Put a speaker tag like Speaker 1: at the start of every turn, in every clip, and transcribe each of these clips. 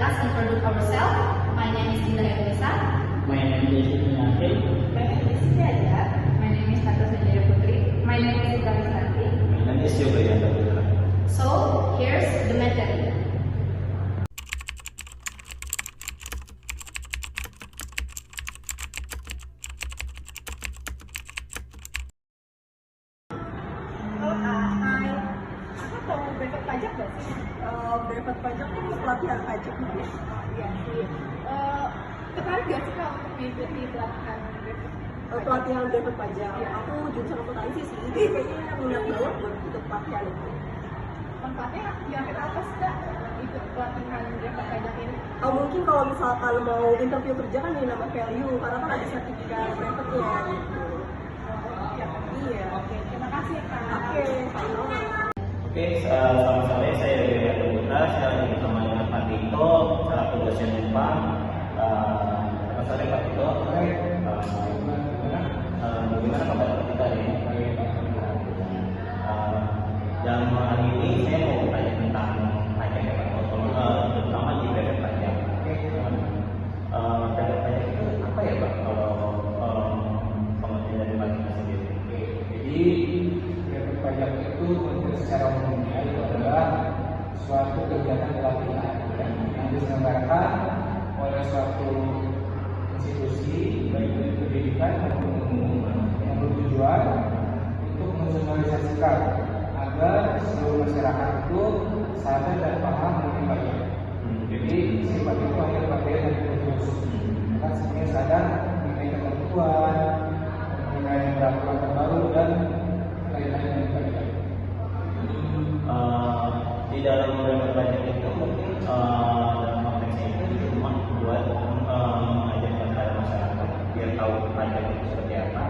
Speaker 1: us introduce ourselves. My name is Dinda Elisa.
Speaker 2: My name is Yusuf.
Speaker 3: My name is Jaja.
Speaker 1: My name is Natasha Jaya Putri. My name is Ika Santi.
Speaker 2: My name is Yoga Yanda Putra.
Speaker 1: So, here's the material.
Speaker 3: Hai. Aku tahu brevet pajak nggak sih? Brevet pajak itu pelatihan pajak nih. Iya sih. Tertarik nggak sih Kak untuk mengikuti pelatihan brevet? Pelatihan brevet pajak. Aku jurusan akuntansi sih. Kayaknya minat banget buat ikut pelatihan itu.
Speaker 1: Manfaatnya kira-kira apa sih Kak ikut pelatihan brevet pajak ini?
Speaker 3: Mungkin kalau misalkan mau interview kerja kan ini nama value karena kan ada sertifikat brevetnya gitu. Iya.
Speaker 1: Oke, terima kasih Kak.
Speaker 3: Oke, sama-sama.
Speaker 2: Oke, selamat sore. Saya Yoga Yanda Putra. Saya lagi bersama dengan Pak Tito, salah satu dosen Jepang. Selamat sore Pak Tito. Bagaimana kabar kita hari ini? Dalam hal ini saya mau bertanya tentang pajak ya Pak, terutama di brevet pajak. Brevet pajak itu apa ya Pak? Kalau pengertian dari Pak Tito sendiri?
Speaker 4: Jadi brevet pajak itu secara umumnya itu adalah suatu kegiatan pelatihan yang diselenggarakan oleh suatu institusi baik itu pendidikan maupun umum yang bertujuan untuk mensosialisasikan agar seluruh masyarakat itu sadar dan paham mengenai pajak. Jadi sifat itu hanya pelatihan yang terus maka semuanya sadar mengenai ketentuan, mengenai peraturan terbaru dan lain-lain yang pajak.
Speaker 2: Di dalam brevet pajak itu mungkin dalam konteksnya itu cuma buat mengajarkan kepada masyarakat biar tahu pajak itu seperti apa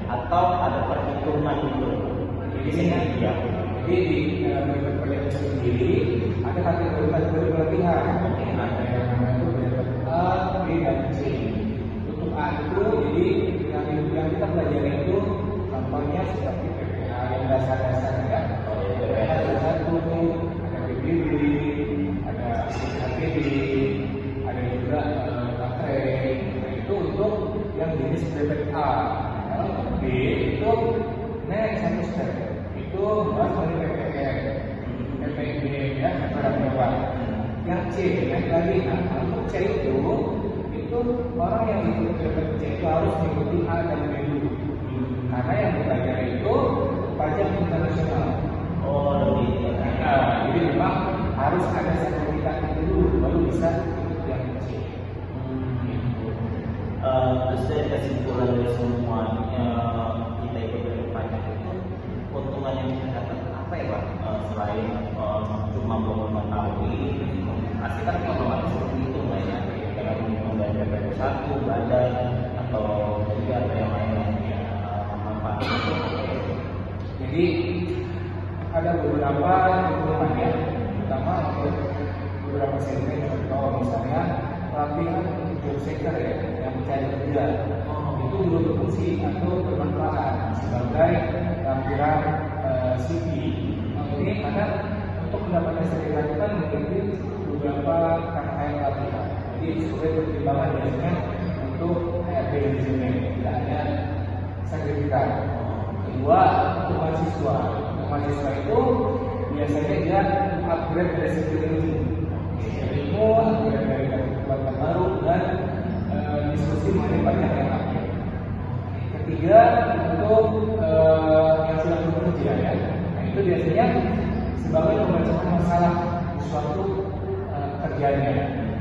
Speaker 2: atau ada perhitungan itu.
Speaker 4: Jadi sini ya. Jadi di brevet pajak itu sendiri ada kategori pelatihan. Ada yang namanya itu brevet A, B, dan C. Untuk A itu jadi yang kita pelajari itu contohnya seperti PPA yang dasar-dasarnya. PPA ada satu, ada PBB, ada HPB, ada juga baterai. Itu untuk yang jenis brevet A. Kalau B itu naik satu step. Itu bahas dari PPN, PPB ya, barang mewah. Yang C naik lagi. Nah, untuk C itu orang yang ikut brevet C itu harus mengikuti A dan B dulu. Karena yang dipelajari itu pajak internasional.
Speaker 2: Oh, lebih.
Speaker 4: Nah, jadi memang harus ada sertifikat itu dulu baru bisa ikut yang C.
Speaker 2: Terus dari kesimpulan dari semua kita ikut brevet pajak itu keuntungan yang kita dapat apa ya Pak? Selain cuma mengetahui, pasti kan kalau seperti itu nggak ya? Kalau membayar BPJS satu, badan atau juga atau yang lain ya manfaat.
Speaker 4: Jadi ada beberapa keuntungan ya, pertama untuk beberapa sektor contoh misalnya pelatihan untuk job seeker ya yang mencari kerja itu juga berfungsi atau bermanfaat sebagai lampiran CV. Ini karena untuk mendapatkan sertifikat itu kan memiliki beberapa rangkaian pelatihan. Jadi sebagai pertimbangan biasanya untuk HRD di sini tidak hanya sertifikat. Kedua untuk mahasiswa. Untuk mahasiswa itu biasanya dia upgrade dari segi ilmu, upgrade dari kekuatan baru dan diskusi mengenai banyak yang upgrade. Ketiga untuk yang sudah bekerja ya, nah, itu biasanya sebagai memecahkan masalah di suatu kerjanya.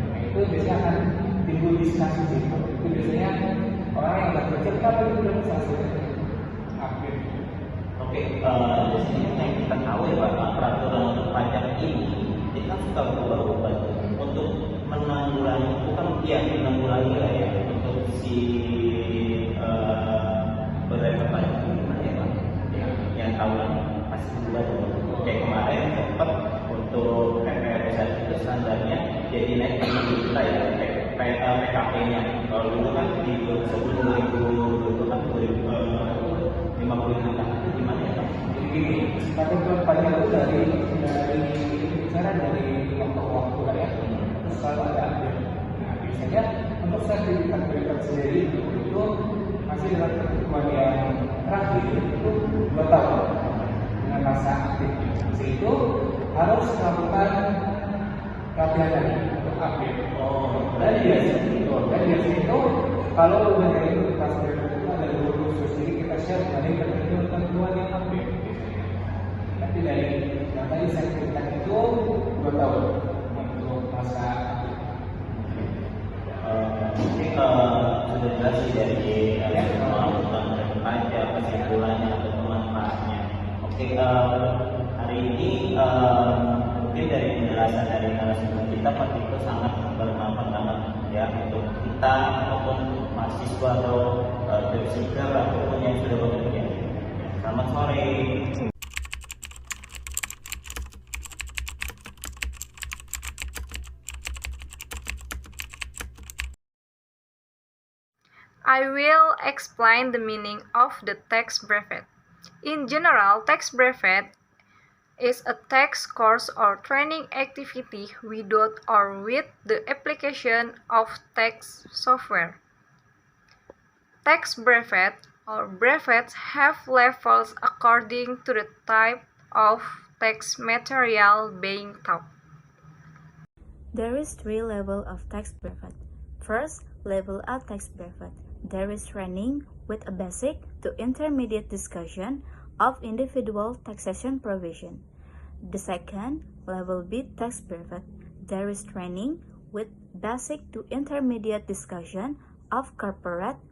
Speaker 4: Nah, itu biasanya akan timbul diskusi gitu. Itu biasanya orang yang bekerja tapi itu sudah selesai upgrade.
Speaker 2: Oke, di sini yang kita tahu ya Pak, peraturan untuk pajak ini kita suka berubah-ubah untuk menanggulangi, bukan menanggulangi lah ya untuk si brevet pajak ini gimana ya Pak? Yang tahu lah pasti berubah dulu. Kayak kemarin sempat untuk PPRS itu standarnya jadi naik di kita ya PKP-nya. Kalau dulu kan di sebelum 2020 kan 50 juta itu gimana ya Pak?
Speaker 4: Jadi gini, ketentuan pajak itu dari bicara dari waktu lah ya. Terus selalu ada update. Nah, biasanya untuk sertifikat brevet sendiri itu masih dalam ketentuan yang terakhir itu 2 tahun dengan masa aktif. Itu harus melakukan pelatihan tadi untuk update. Dan biasanya itu kalau udah dari kelas brevet itu ada 2 kursus, jadi kita share dari ketentuan yang update. Tapi dari yang tadi sertifikat itu 2 tahun untuk masa aktif.
Speaker 2: Mungkin sudah jelas sih dari tentang pajak, kesimpulannya atau manfaatnya. Oke, hari ini mungkin dari penjelasan dari narasumber kita pasti itu sangat bermanfaat banget ya untuk kita maupun mahasiswa atau job seeker ataupun yang sudah bekerja. Selamat sore.
Speaker 5: I will explain the meaning of the tax brevet. In general, tax brevet is a tax course or training activity without or with the application of tax software. Tax brevet or brevets have levels according to the type of tax material being taught.
Speaker 6: There is 3 levels of tax brevet. First, level A tax brevet. There is training with a basic to intermediate discussion of individual taxation provision. The second, level B tax brevet. There is training with basic to intermediate discussion of corporate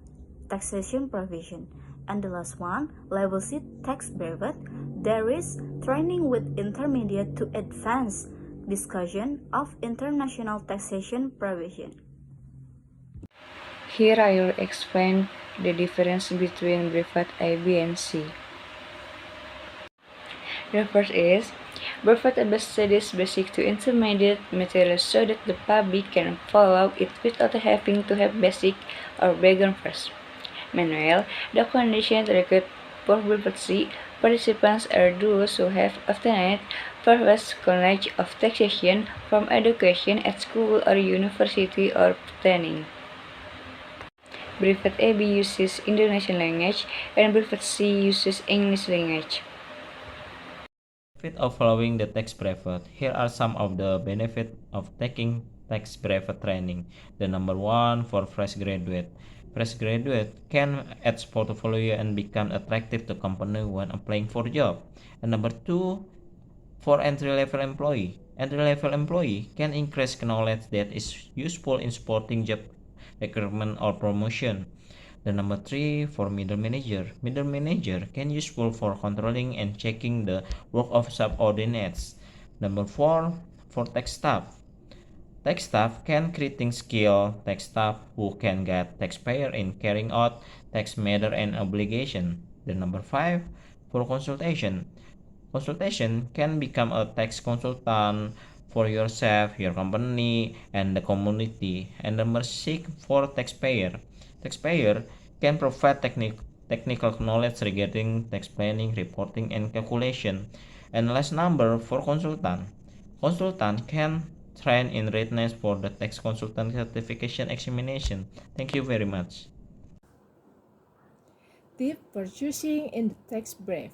Speaker 6: taxation provision. And the last one, level C tax brevet. There is training with intermediate to advanced discussion of international taxation provision.
Speaker 7: Here I will explain the difference between brevet A, B, and C. The first is, brevet A studies basic to intermediate material so that the public can follow it without having to have basic or background first. Meanwhile, the conditions required for brevet C participants are those who have obtained first knowledge of taxation from education at school or university or training. Brevet A B uses Indonesian language and Brevet C uses English language.
Speaker 2: Benefit of following the tax brevet. Here are some of the benefits of taking tax brevet training. The number 1 for fresh graduate. Fresh graduate can add portfolio and become attractive to company when applying for job. And number 2 for entry-level employee. Entry-level employee can increase knowledge that is useful in supporting job recruitment or promotion. The number 3 for middle manager. Middle manager can useful for controlling and checking the work of subordinates. Number 4 for tax staff. Tax staff can creating skill tax staff who can guide taxpayer in carrying out tax matter and obligation. The number 5 for consultation. Consultation can become a tax consultant for yourself, your company, and the community. And number 6 for taxpayer. Taxpayer can provide technical knowledge regarding tax planning, reporting, and calculation. And last number for consultant. Consultant can train in readiness for the tax consultant certification examination. Thank you very much.
Speaker 1: Tip for choosing in the tax brief.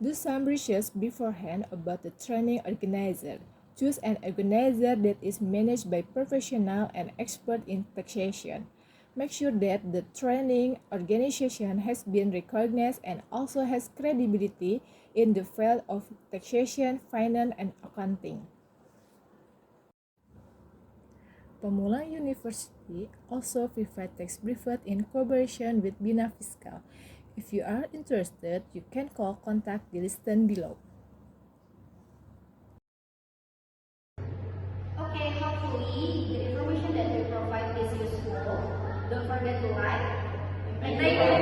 Speaker 1: Do some research beforehand about the training organizer. Choose an organizer that is managed by professional and expert in taxation. Make sure that the training organization has been recognized and also has credibility in the field of taxation, finance, and accounting. Pamulang University also provides tax brevet in cooperation with Bina Fiscal. If you are interested, you can call contact the listed below.
Speaker 3: Okay, hopefully the information that we provide is useful. Don't forget to like and thank you.